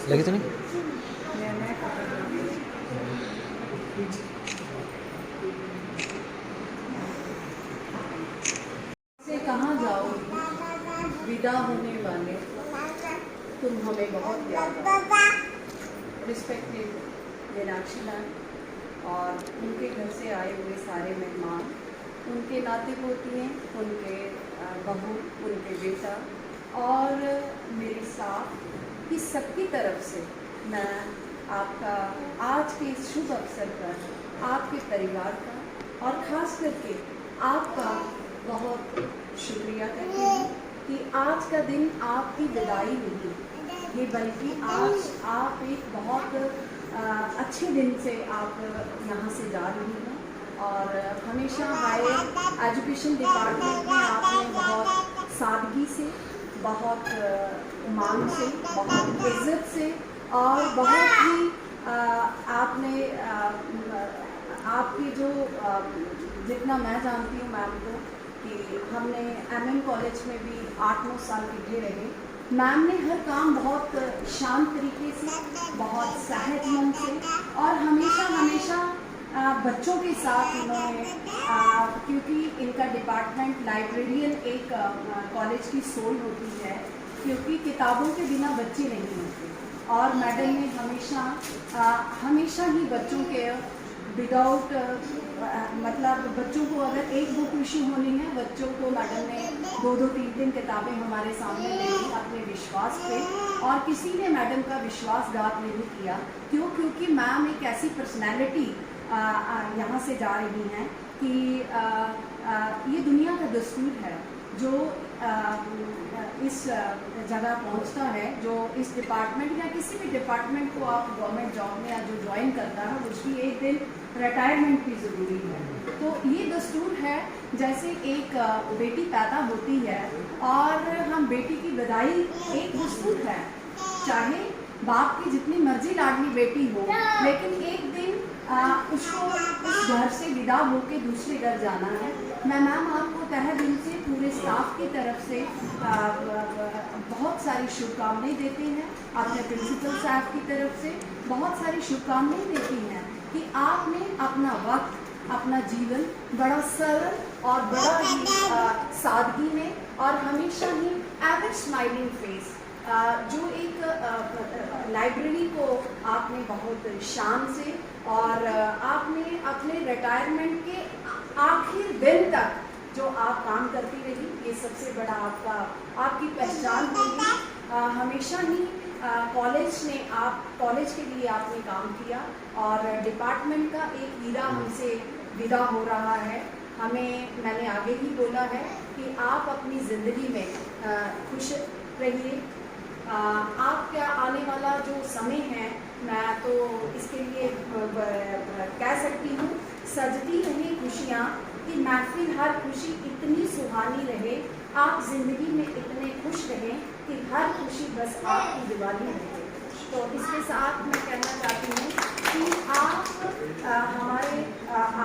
लगे तो नहीं? से कहाँ जाओगे विदा होने वाले, तुम हमें बहुत याद आओ। रिस्पेक्टेड मीनाक्षी मैम और उनके घर से आए हुए सारे मेहमान, उनके नाते पोतियाँ, उनके बहू, उनके बेटा और मेरे साथ की सबकी तरफ से मैं आपका आज के इस शुभ अवसर पर आपके परिवार का और ख़ास करके आपका बहुत शुक्रिया करती हूँ कि आज का दिन आपकी विदाई नहीं, ये बल्कि आज आप एक बहुत अच्छे दिन से आप यहाँ से जा रही हैं। और हमेशा हायर एजुकेशन डिपार्टमेंट में आपने बहुत सादगी से, बहुत उमंग से, बहुत इज्जत से और बहुत ही आपने आपकी जो जितना मैं जानती हूँ मैम को कि हमने एमएम कॉलेज में भी 8-9 साल टिके रहे। मैम ने हर काम बहुत शांत तरीके से, बहुत सहज मन से और हमेशा बच्चों के साथ उन्होंने क्योंकि इनका डिपार्टमेंट लाइब्रेरियन एक कॉलेज की सोल होती है, क्योंकि किताबों के बिना बच्चे नहीं होते। और मैडम ने हमेशा ही बच्चों के विदाउट मतलब बच्चों को अगर एक बुक इशू होनी है, बच्चों को मैडम ने 2-2, 3-3 किताबें हमारे सामने ले ली अपने विश्वास पे। और किसी ने मैडम का विश्वासघात नहीं किया। क्यों? क्योंकि मैम एक ऐसी पर्सनैलिटी यहाँ से जा रही हैं कि ये दुनिया का दस्तूर है जो इस जगह पहुँचता है, जो इस डिपार्टमेंट या किसी भी डिपार्टमेंट को आप गवर्नमेंट जॉब में या जो ज्वाइन करता है उसकी एक दिन रिटायरमेंट भी ज़रूरी है। तो ये दस्तूर है, जैसे एक बेटी पैदा होती है और हम बेटी की विदाई एक दस्तूर है, चाहे बाप की जितनी मर्जी लाडली बेटी हो, लेकिन एक दिन उसको उस घर से विदा होकर दूसरे घर जाना है। मैं मैम आपको तहे दिल से पूरे स्टाफ की तरफ से बहुत सारी शुभकामनाएं देते हैं, अपने प्रिंसिपल साहब की तरफ से बहुत सारी शुभकामनाएं देती हैं कि आपने अपना वक्त, अपना जीवन बड़ा सरल और बड़ा ही सादगी में और हमेशा ही एवर स्माइलिंग फेस, जो एक लाइब्रेरी को आपने बहुत शान से और आपने अपने रिटायरमेंट के आखिर दिन तक जो आप काम करती रही, ये सबसे बड़ा आपकी पहचान होगी। हमेशा ही कॉलेज के लिए आपने काम किया और डिपार्टमेंट का एक हीरा हमसे विदा हो रहा है। मैंने आगे ही बोला है कि आप अपनी ज़िंदगी में खुश रहिए। आपका आने वाला जो समय है, मैं तो इसके लिए कह सकती हूँ, सजती रही खुशियाँ कि महफिल हर खुशी इतनी सुहानी रहे, आप ज़िंदगी में इतने खुश रहें कि हर खुशी बस आपकी दिवाली रहे। तो इसके साथ मैं कहना चाहती हूँ कि आप हमारे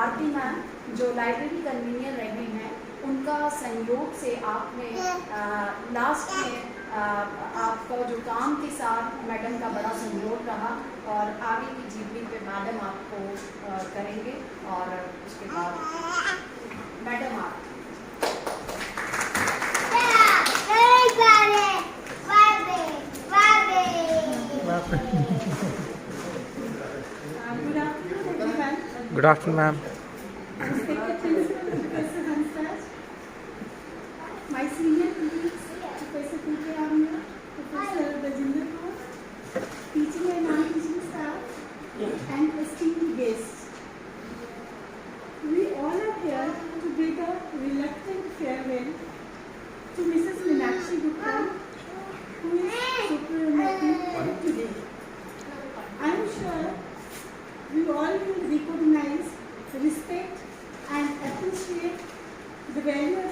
आरती मैम जो लाइब्रेरी कन्वीनियर रहे हैं, उनका संयोग से आपने लास्ट में आपका जो काम के साथ मैडम का बड़ा सहयोग रहा और आगे की जीवनी पे मैडम आपको करेंगे। और उसके बाद मैडम आप good afternoon ma'am. My senior colleagues, Professor P.K. Amna, Professor Rajinder Kaur, teaching and non-teaching staff, and esteemed guests. We all are here to bid a reluctant farewell to Mrs. Meenakshi Gupta, who is superannuated today. I am sure we all will recognize, respect, and appreciate the value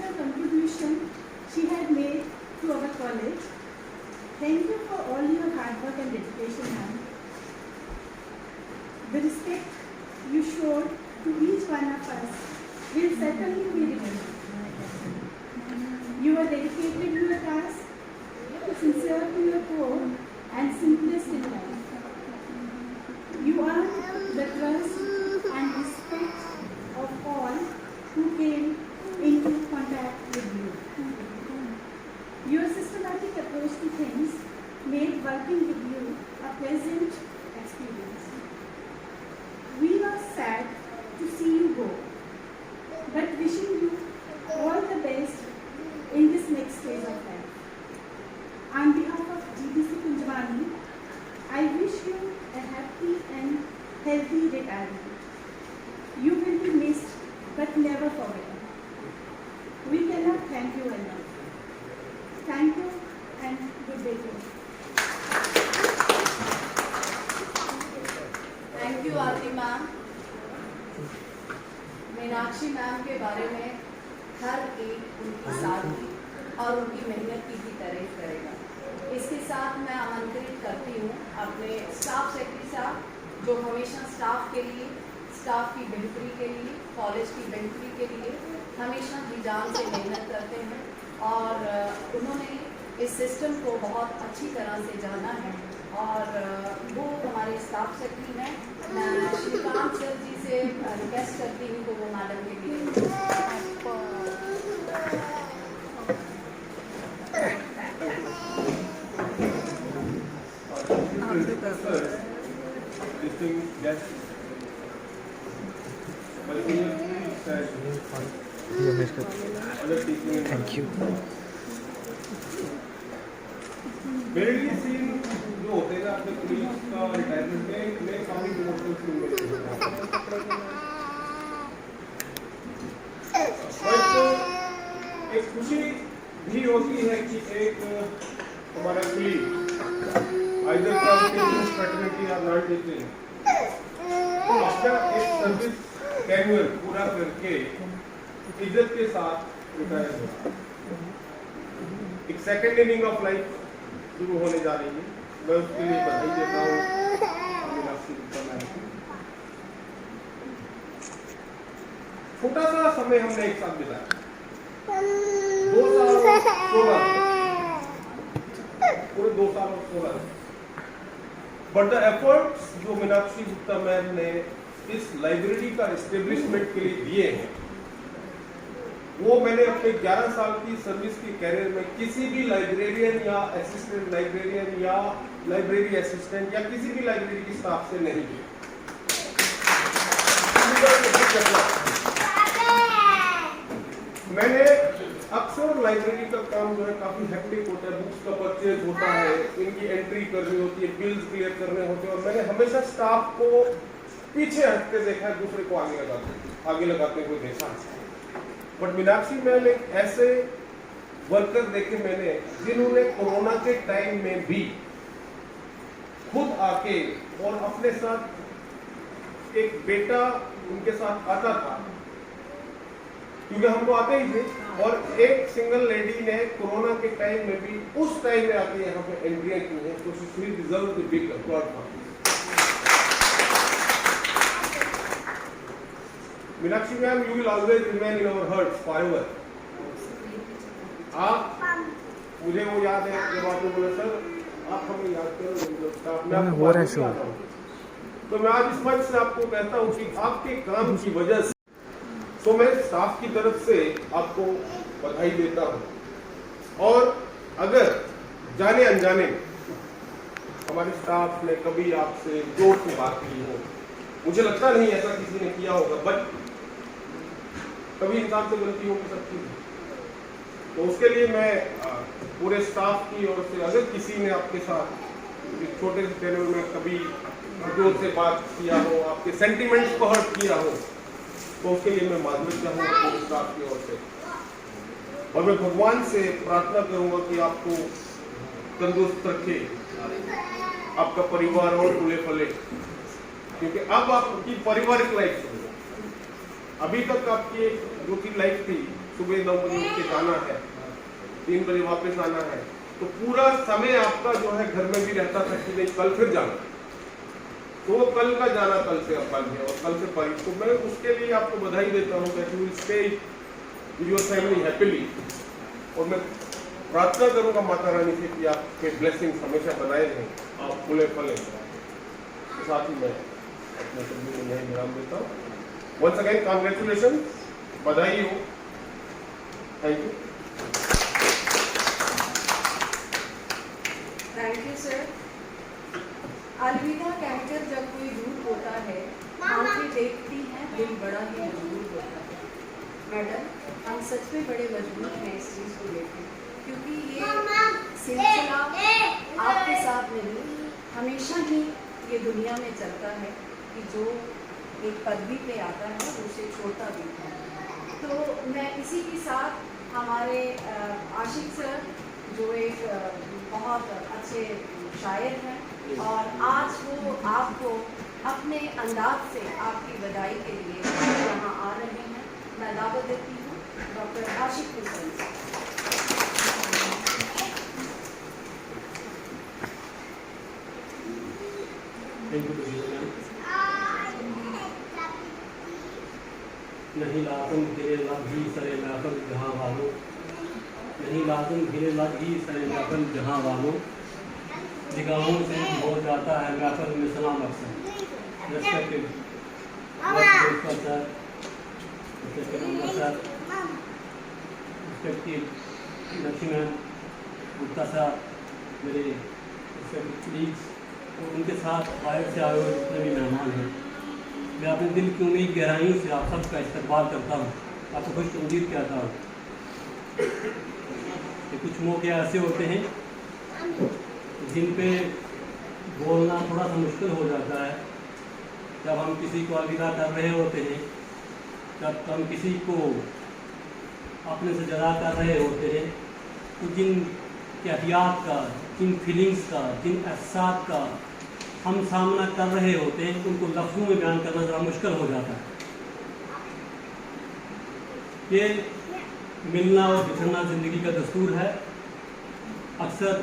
you showed to each one of us will certainly be remembered. You were dedicated to your task, sincere to your core, and simplest in life. You earned the trust and respect of all who came into contact with you. Your systematic approach to things made working with you a pleasant experience. We are sad to see you go, but wishing you all the best in this next phase of life. On behalf of GDC Kunjwani, I wish you a happy and healthy retirement. You will be missed but never forgotten. We cannot thank you enough. Thank you and good day to you. Thank you Aarti ma'am. Meenakshi ma'am के बारे में हर एक उनकी सादगी और उनकी मेहनत की भी तारीफ करेगा। इसके साथ मैं आमंत्रित करती हूँ अपने स्टाफ सेक्रेटरी साहब, जो हमेशा स्टाफ के लिए, स्टाफ की बेहतरी के लिए, कॉलेज की बेहतरी के लिए हमेशा जी जान से मेहनत करते हैं और उन्होंने इस सिस्टम को बहुत अच्छी तरह से जाना है और वो हमारे स्टाफ सेक्रेटरी हैं। मैं श्रीकांत सर जी से रिक्वेस्ट करती हूँ कि वो मैडम के लिए थैंक यू। मेरे लिए सीन जो होते हैं ना अपने पुलिस का रिटायरमेंट में काफी इमोशनल सीन एक खुशी भी होती है कि एक हमारा पुलिस आइदर फ्रेटर्निटी या नॉन टीचिंग अपना एक सर्विस कैनुअल पूरा करके इज्जत के साथ रिटायर हुआ। एक सेकेंड इनिंग ऑफ लाइफ शुरू होने जा रही है। मैं उसके लिए बधाई देता हूँ। छोटा सा समय हमने एक साथ बिताया, 2 साल और 16 पूरे 2 साल और 16 बट द एफर्ट्स जो मीनाक्षी गुप्ता मैम ने इस लाइब्रेरी का एस्टेब्लिशमेंट के लिए दिए हैं, वो मैंने अपने 11 साल की सर्विस की कैरियर में किसी भी लाइब्रेरियन या असिस्टेंट लाइब्रेरियन या लाइब्रेरी असिस्टेंट या किसी भी लाइब्रेरी की स्टाफ से नहीं किया। मैंने अक्सर लाइब्रेरी का काम जो है काफी हेक्टिक होता है, बुक्स का परचेज होता है, इनकी एंट्री करनी होती है, बिल्स क्लियर करने होते हैं और मैंने हमेशा स्टाफ को पीछे हटते देखा है, दूसरे को आगे लगाते हुए देखा। बट मीनाक्षी मैम एक ऐसे वर्कर देखे मैंने जिन्होंने कोरोना के टाइम में भी खुद आके और अपने साथ एक बेटा उनके साथ आता था, क्योंकि हम तो आते ही थे, और एक सिंगल लेडी ने कोरोना के टाइम में भी उस टाइम में आके यहाँ पे एंट्रियां की हैं, तो she deserve the big applause for this. Meenakshi ma'am, you will always remain in our hearts forever. आप मुझे वो याद है जब आपने बोला सर आप हमें याद करो, हो रहा है शो। तो मैं आज इस मंच से आपको कहता हूँ कि आपके काम की वजह से तो मैं स्टाफ की तरफ से आपको बधाई देता हूँ। और अगर जाने अनजाने हमारे स्टाफ ने कभी आपसे जोर से बात की हो, मुझे लगता नहीं ऐसा किसी ने किया होगा, बट कभी इंसान से गलती हो सकती है, तो उसके लिए मैं पूरे स्टाफ की ओर से अगर किसी ने आपके साथ छोटे से टेबल में कभी जोर से बात किया हो, आपके सेंटिमेंट्स को हर्ट किया हो, तो उसके लिए मैं माधुरी चाहूँगा पूरे स्टाफ की ओर से। और मैं भगवान से प्रार्थना करूँगा कि आपको तंदुरुस्त रखे, आपका परिवार और फूले फले, क्योंकि अब आपकी पारिवारिक लाइफ शुरू है। अभी तक आपकी जो की लाइफ थी, सुबह 9 बजे उठ के जाना है, 3 बजे वापस आना है, तो पूरा समय आपका जो है घर में भी रहता था कि नहीं कल फिर जाना। तो वो कल का जाना कल से अपन है और कल से परी, तो मैं उसके लिए आपको बधाई देता हूँ that you will stay with your family happily. और मैं प्रार्थना करूंगा माता रानी से कि आपके ब्लेसिंग्स हमेशा बनाए रहें, आप फूले फले। साथ ही मैं अपने शब्दों को यही विराम देता हूँ। वंस अगेन कांग्रेचुलेशन, बधाई हो, thank you. Thank you sir. अलविदा कहकर जब कोई दूर होता है, आंखें देखती हैं, दिल बड़ा ही मजबूर होता है। मैडम, हम सच में बड़े मजबूर हैं इस चीज़ को लेकर, क्योंकि ये सिलसिला आपके साथ नहीं, हमेशा ही ये दुनिया में चलता है कि जो एक पदवी पे आता है वो उसे छोड़ता भी है। तो मैं इसी के साथ हमारे आशिक सर जो एक बहुत अच्छे शायर हैं, और आज वो आपको अपने अंदाज से आपकी बधाई के लिए यहाँ आ रहे हैं। मैं दावत देती हूँ डॉक्टर आशिक हुसैन से। नहीं लाजम गिरे लगी सरे महफल जहाँ वालों, नहीं लाजम गिरे लगी सरे महफल जहाँ वालों, निगाहों से हो जाता है महफल में सलाम अक्सर। Respected sir, sir, respected Laxman Gupta sahab, मेरे कलीग्स और उनके साथ बाहर से आए हुए जितने भी मेहमान हैं, मैं अपने दिल की उम्मीद गहराइयों से आप सबका इस्तकबाल करता हूँ, आपको खुश उम्मीद कहता हूँ कि कुछ मौके ऐसे होते हैं जिन पे बोलना थोड़ा सा मुश्किल हो जाता है। जब हम किसी को अलविदा कर रहे होते हैं, जब हम किसी को अपने से जुदा कर रहे होते हैं, तो जिन कैफियत का, जिन फीलिंग्स का, जिन एहसास का हम सामना कर रहे होते हैं, उनको लफ्ज़ों में बयान करना ज़रा मुश्किल हो जाता है। ये मिलना और बिछड़ना ज़िंदगी का दस्तूर है। अक्सर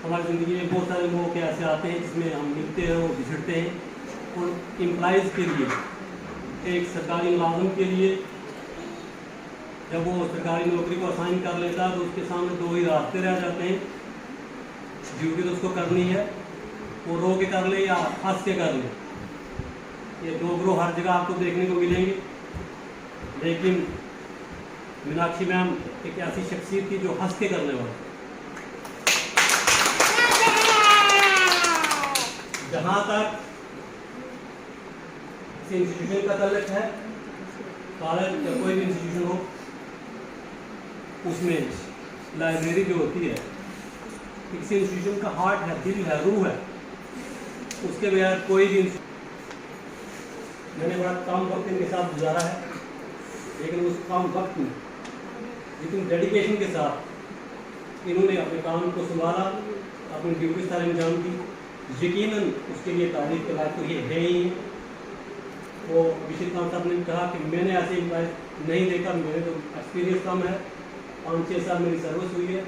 हमारी ज़िंदगी में बहुत सारे मौके ऐसे आते हैं जिसमें हम मिलते हैं और बिछड़ते हैं। और एम्प्लॉइज़ के लिए, एक सरकारी मुलाजिम के लिए, जब वो सरकारी नौकरी को असाइन कर लेता है तो उसके सामने दो ही रास्ते रह जाते हैं। ड्यूटी तो उसको करनी है, वो रो के कर ले या हंस के कर ले। ये दो ग्रोह हर जगह आपको देखने को मिलेंगे, लेकिन मीनाक्षी मैम एक ऐसी शख्सियत थी जो हंस के करने वाली। जहाँ तक किसी इंस्टीट्यूशन का ताल्लुक है, कॉलेज या कोई भी इंस्टीट्यूशन हो, उसमें लाइब्रेरी जो होती है, किसी इंस्टीट्यूशन का हार्ट है, दिल है, रूह है, उसके बगैर कोई भी। मैंने बड़ा कम वक्त इनके साथ गुजारा है, लेकिन उस कम वक्त में लेकिन डेडिकेशन के साथ इन्होंने अपने काम को संभाला, अपनी ड्यूटी सारे अंजाम दी। यकीनन उसके लिए तारीफ के लायक तो ये है ही। वो विशिष्ट खान साहब ने कहा कि मैंने ऐसे एम्प्लॉय नहीं देखा, मेरे तो एक्सपीरियंस कम है, 5-6 साल मेरी सर्विस हुई है,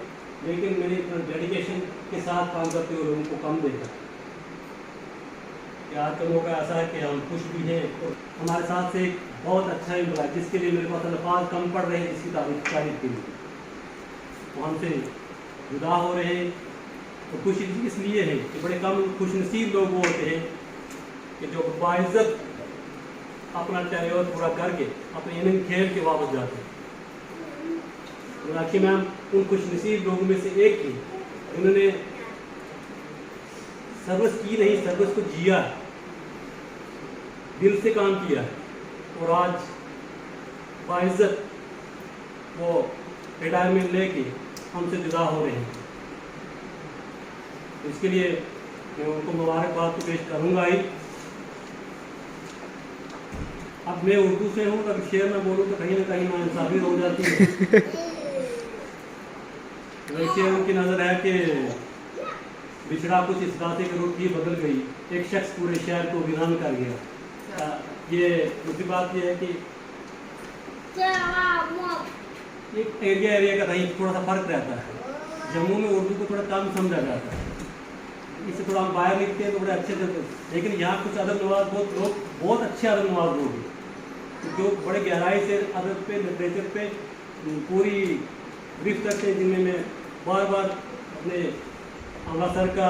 लेकिन मैंने इतना डेडिकेशन के साथ काम करते हुए लोगों को कम देखा। कि आज का मौका ऐसा है कि हम खुश भी हैं और हमारे साथ से एक बहुत अच्छा एम्प्लॉय जिसके लिए मेरे पास अल्फाज कम पड़ रहे हैं, जिसकी तारीफ के लिए वो हमसे जुदा हो रहे हैं। तो खुशी इसलिए है कि बड़े कम खुशनसीब लोग वो होते हैं कि जो बाइज्जत अपना टेन्योर पूरा करके अपने इनिंग खेल के वापस जाते हैं। मीनाक्षी मैम उन खुशनसीब लोगों में से एक थी, उन्होंने सर्विस की नहीं, सर्विस को जिया, दिल से काम किया है, और आज बाइज्जत वो रिटायरमेंट लेके हमसे जुदा हो रहे हैं। इसके लिए मैं उनको मुबारकबाद तो पेश करूँगा ही। अब मैं उर्दू से हूँ, अगर शेर में बोलूँ तो कहीं ना कहीं नाइंसाफ़ी हो जाती है। वैसे उनकी नज़र है कि बिछड़ा कुछ इस रास्ते की रुख ही बदल गई, एक शख्स पूरे शहर को वीरान कर गया। ये दूसरी बात ये है कि एक एरिया का कहीं थोड़ा सा फ़र्क रहता है। जम्मू में उर्दू को थोड़ा कम समझा जाता है, इससे थोड़ा हम बाहर लिखते हैं तो बड़े अच्छे से, लेकिन यहाँ कुछ अदब नवाज बहुत अच्छे अदब नवाज लोग हैं जो बड़े गहराई से अदब पे, लिटरेचर पे पूरी ब्रीफ करते हैं, जिनमें मैं बार बार अपने आमला सर का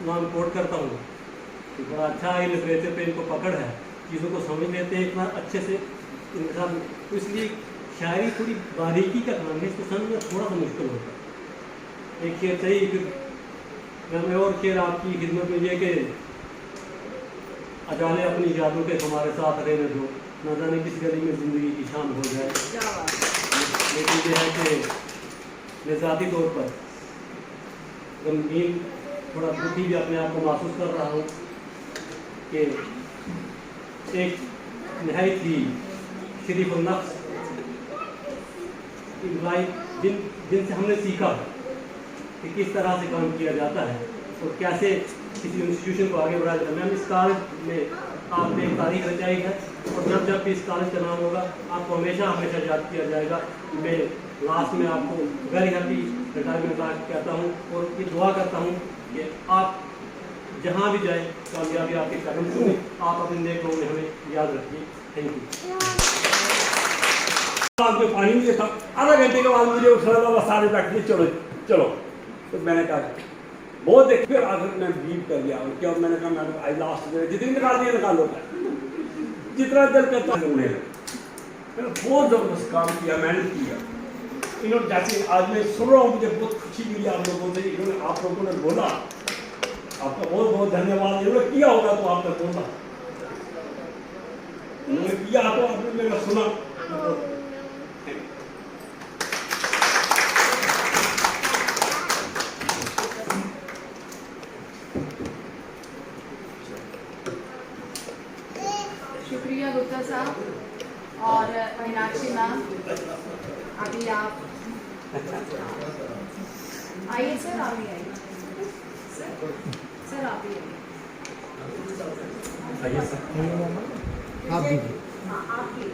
नाम कोट करता हूँ कि बड़ा अच्छा है लिटरेचर पे इनको पकड़ है, चीज़ों को समझ लेते हैं इतना अच्छे से इनके साथ। तो इसलिए शायरी थोड़ी बारीकी का काम है, इसको समझना थोड़ा सा मुश्किल होता है। एक शेर चाहिए, फिर मैं और शेर आपकी खिदमत में ये कि अजाले अपनी यादों के हमारे साथ रहने दो, न जाने किस गली में ज़िंदगी की शाम हो जाए। लेकिन ये है कि मैं ज़ाती तौर पर गमगीन, थोड़ा दुखी भी अपने आप को महसूस कर रहा हूँ कि एक नहायत ही शरीफ और नफ्स इम्प्लाई जिनसे हमने सीखा कि किस तरह से काम किया जाता है और कैसे किसी इंस्टीट्यूशन को आगे बढ़ाया जाता है। मैम, इस कॉलेज में आपने एक तारीख रचाई है और जब जब भी इस कॉलेज का नाम होगा आपको हमेशा हमेशा याद किया जाएगा। मैं लास्ट में आपको वेरी हैप्पी रिटायरमेंट कहता हूँ और ये दुआ करता हूँ कि आप जहाँ भी जाए कामयाबी आपके कदम सुने, आप अपने नेक लोगों में हमें याद रखिए। Thank you. आपको पानी नहीं था, आधा घंटे के बाद मुझे उठना था, सारे बैठ के चलो चलो। तो मैंने कहा बहुत देख, फिर आखिर मैं बीप कर दिया और क्या, मैंने कहा मैडम आई लास्ट जितनी निकाल दिए निकाल होता है, जितना दिल करता है उन्हें। मैंने बहुत ज़बरदस्त काम किया, मेहनत किया। इन्होंने जैसे आज मैं सुन रहा हूँ, मुझे बहुत खुशी मिली आप लोगों से, इन्होंने आप लोगों ने बोला, आपका बहुत बहुत धन्यवाद। इन्होंने किया होगा तो आपने बोला, इन्होंने किया तो आपने मेरा सुना। शुक्रिया गुप्ता साहब और मीनाक्षी मैम। अभी आप आइए सर, आप भी आइए सर, आप भी आइए सर। आप भी हाँ, आप भी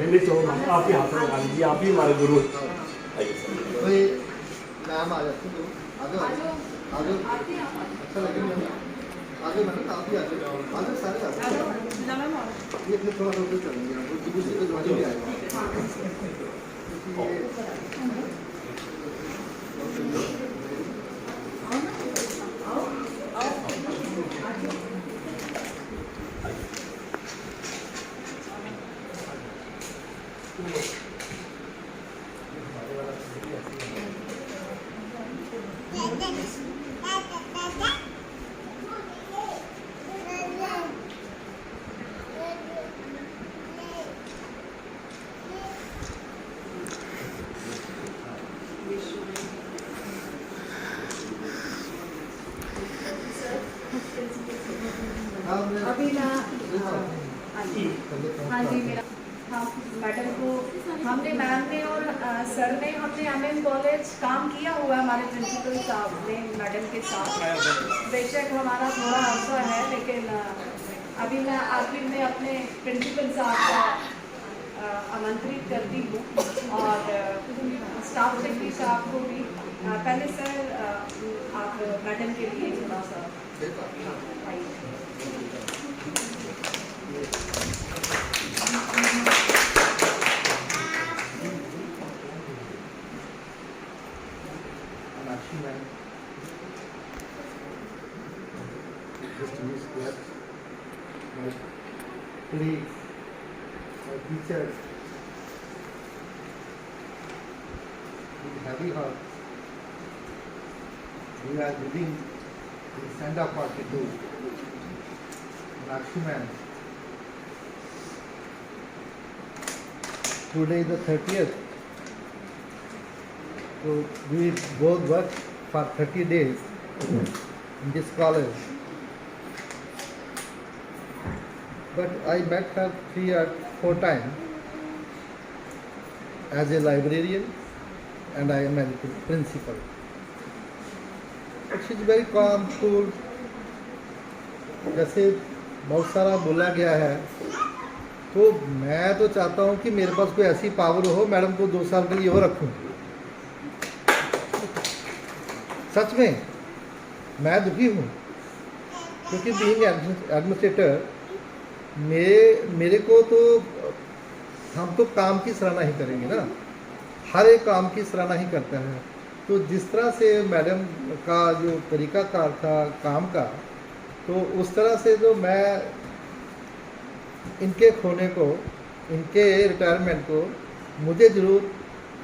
मैंने चाहूँगा आपके हाथ में लगा लीजिए, आप ही हमारे गुरु। आइए सर। भाई मैम आ जाती तो आगे आगे आते हैं आप। अच्छा लगे आगे मैडम आप ही आगे सारे आगे ये फिर थोड़ा सा उधर चलेंगे हम दूसरी को जवानी भी आएगा। अभी ना हाँ जी मेरा हम मैडम को हमने मैम ने और सर ने हमने एमएम कॉलेज काम किया हुआ है हमारे प्रिंसिपल साहब ने मैडम के साथ। बेशक हमारा थोड़ा अरसा है, लेकिन अभी मैं आखिर में अपने प्रिंसिपल साहब का आमंत्रित करती हूँ और स्टाफ सेक्रेटरी साहब को भी। पहले सर आप मैडम के लिए थोड़ा सा आइए। Please, my teachers, with heavy heart, we are giving the send-off party to Meenakshi ma'am. Today is the 30th. So we both worked for 30 days in this college. But I met her 3 or 4 times as a librarian, and I am a principal. But she is very calm, cool. जैसे बहुत सारा बोला गया है, तो मैं तो चाहता हूँ कि मेरे पास कोई ऐसी पावर हो, मैडम को 2 साल के लिए और रखूँ। सच में मैं दुखी हूँ, क्योंकि बीइंग एडमिनिस्ट्रेटर मेरे को तो हम तो काम की सराहना ही करेंगे ना, हर एक काम की सराहना ही करता है। तो जिस तरह से मैडम का जो तरीक़ाकार था काम का, तो उस तरह से जो मैं इनके खोने को, इनके रिटायरमेंट को, मुझे ज़रूर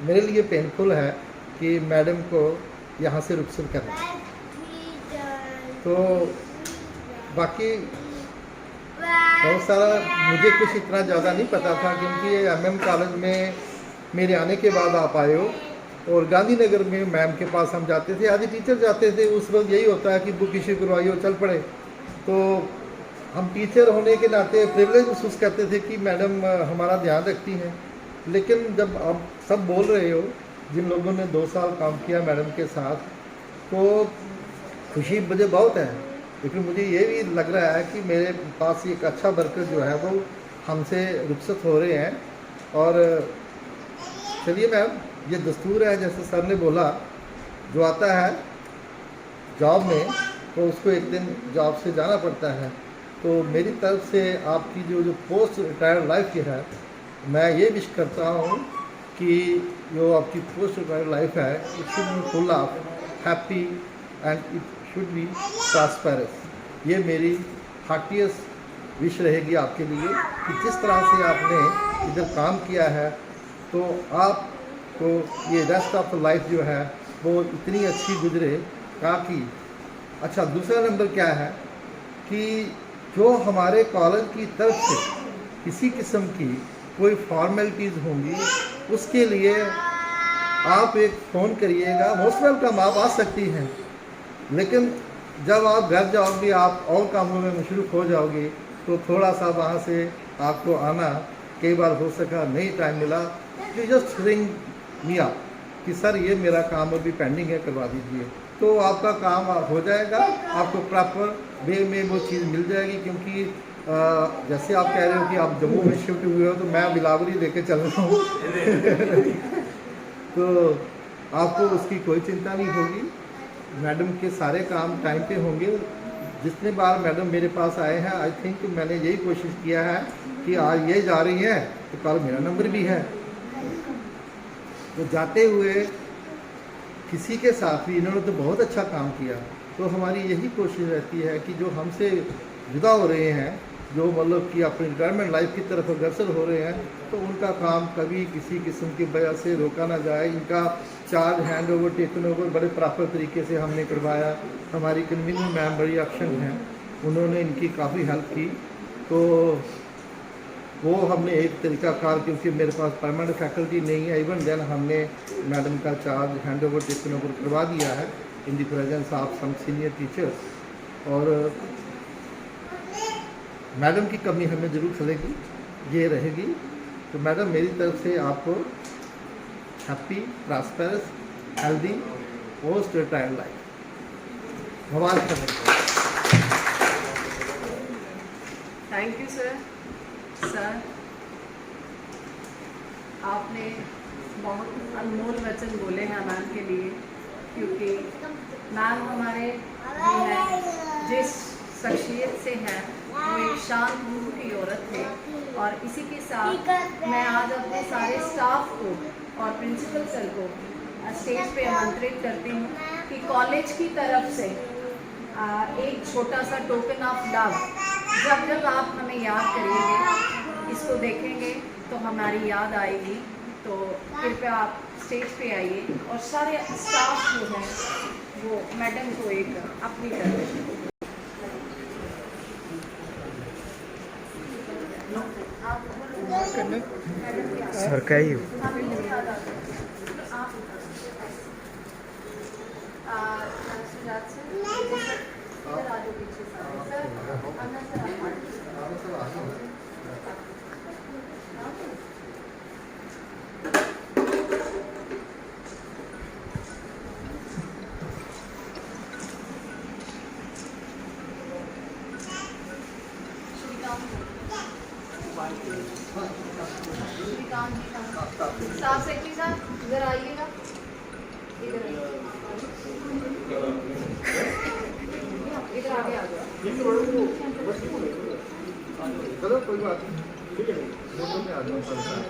मेरे लिए पेनफुल है कि मैडम को यहाँ से रुखसत करना। तो बाकी बहुत सारा मुझे कुछ इतना ज़्यादा नहीं पता था, क्योंकि एमएम कॉलेज में मेरे आने के बाद आप आए हो, और गांधीनगर में मैम के पास हम जाते थे, आधे टीचर जाते थे। उस वक्त यही होता है कि बुक इश्यू करवाइए और चल पड़े। तो हम टीचर होने के नाते प्रिविलेज महसूस करते थे कि मैडम हमारा ध्यान रखती हैं। लेकिन जब आप सब बोल रहे हो, जिन लोगों ने 2 साल काम किया मैडम के साथ, तो खुशी मुझे बहुत है। लेकिन मुझे ये भी लग रहा है कि मेरे पास एक अच्छा वर्कर जो है वो हमसे रुखसत हो रहे हैं। और चलिए मैम, ये दस्तूर है, जैसे सर ने बोला, जो आता है जॉब में तो उसको एक दिन जॉब से जाना पड़ता है। तो मेरी तरफ से आपकी जो पोस्ट रिटायर्ड लाइफ की है, मैं ये विश करता हूँ कि जो आपकी पोस्ट रिटायर्ड लाइफ है, it should be full of happy and it should be prosperous. ये मेरी हार्टिएस्ट विश रहेगी आपके लिए कि जिस तरह से आपने इधर काम किया है, तो आपको ये रेस्ट ऑफ द लाइफ जो है वो इतनी अच्छी गुजरे। ताकि अच्छा, दूसरा नंबर क्या है कि जो हमारे कॉलेज की तरफ से किसी किस्म की कोई फॉर्मेलिटीज़ होंगी, उसके लिए आप एक फ़ोन करिएगा। मोस्ट वेलकम, आप आ सकती हैं। लेकिन जब आप घर जाओगे, आप और कामों में मशरूफ़ हो जाओगे, तो थोड़ा सा वहाँ से आपको आना, कई बार हो सका नहीं टाइम मिला, तो जस्ट रिंग मी अप कि सर ये मेरा काम अभी पेंडिंग है, करवा दीजिए। तो आपका काम हो जाएगा, आपको प्रॉपर वे में वो चीज़ मिल जाएगी। क्योंकि जैसे आप कह रहे हो कि आप जम्मू में शिफ्ट हुए हो, तो मैं बिलावरी लेके चल रहा हूँ तो आपको उसकी कोई चिंता नहीं होगी। मैडम के सारे काम टाइम पे होंगे। जितने बार मैडम मेरे पास आए हैं, आई थिंक मैंने यही कोशिश किया है कि आज ये जा रही हैं तो कल मेरा नंबर भी है। तो जाते हुए किसी के साथ भी इन्होंने तो बहुत अच्छा काम किया। तो हमारी यही कोशिश रहती है कि जो हमसे जुदा हो रहे हैं, जो मतलब कि अपनी रिटायरमेंट लाइफ की तरफ अग्रसर हो रहे हैं, तो उनका काम कभी किसी किस्म की वजह से रोका ना जाए। इनका charge hand over, taken over बड़े प्रॉपर तरीके से हमने करवाया। हमारी कन्वीनर मैम बड़ी एक्शन हैं, उन्होंने इनकी काफ़ी हेल्प की। तो वो हमने एक तरीक़ाकार, क्योंकि मेरे पास परमानेंट फैकल्टी नहीं है, इवन देन हमने मैडम का charge hand over, taken over करवा दिया है in the presence of some senior teachers. और मैडम की कमी हमें ज़रूर खलेगी, ये रहेगी। तो मैडम, मेरी तरफ से आपको happy, prosperous, healthy post retired life भगवान करें। Thank you sir. सर, आपने बहुत अनमोल वचन बोले हैं मैम के लिए, क्योंकि मैम हमारे जो है, जिस शख्सियत से हैं, वो एक शांत रूह की औरत थे। और इसी के साथ मैं आज अपने सारे स्टाफ को और प्रिंसिपल सर को स्टेज पे आमंत्रित करती हूँ कि कॉलेज की तरफ से एक छोटा सा टोकन ऑफ लव, जब जब आप हमें याद करिएगे, इसको देखेंगे तो हमारी याद आएगी। तो कृपया आप स्टेज पे आइए और सारे स्टाफ जो है वो मैडम को एक अपनी तरफ सर का ही स्टाफ सेक्रेटरी साहब इधर आइएगा, इधर चलो कोई बात नहीं, ठीक है, मोटर में आदमी पड़ता है।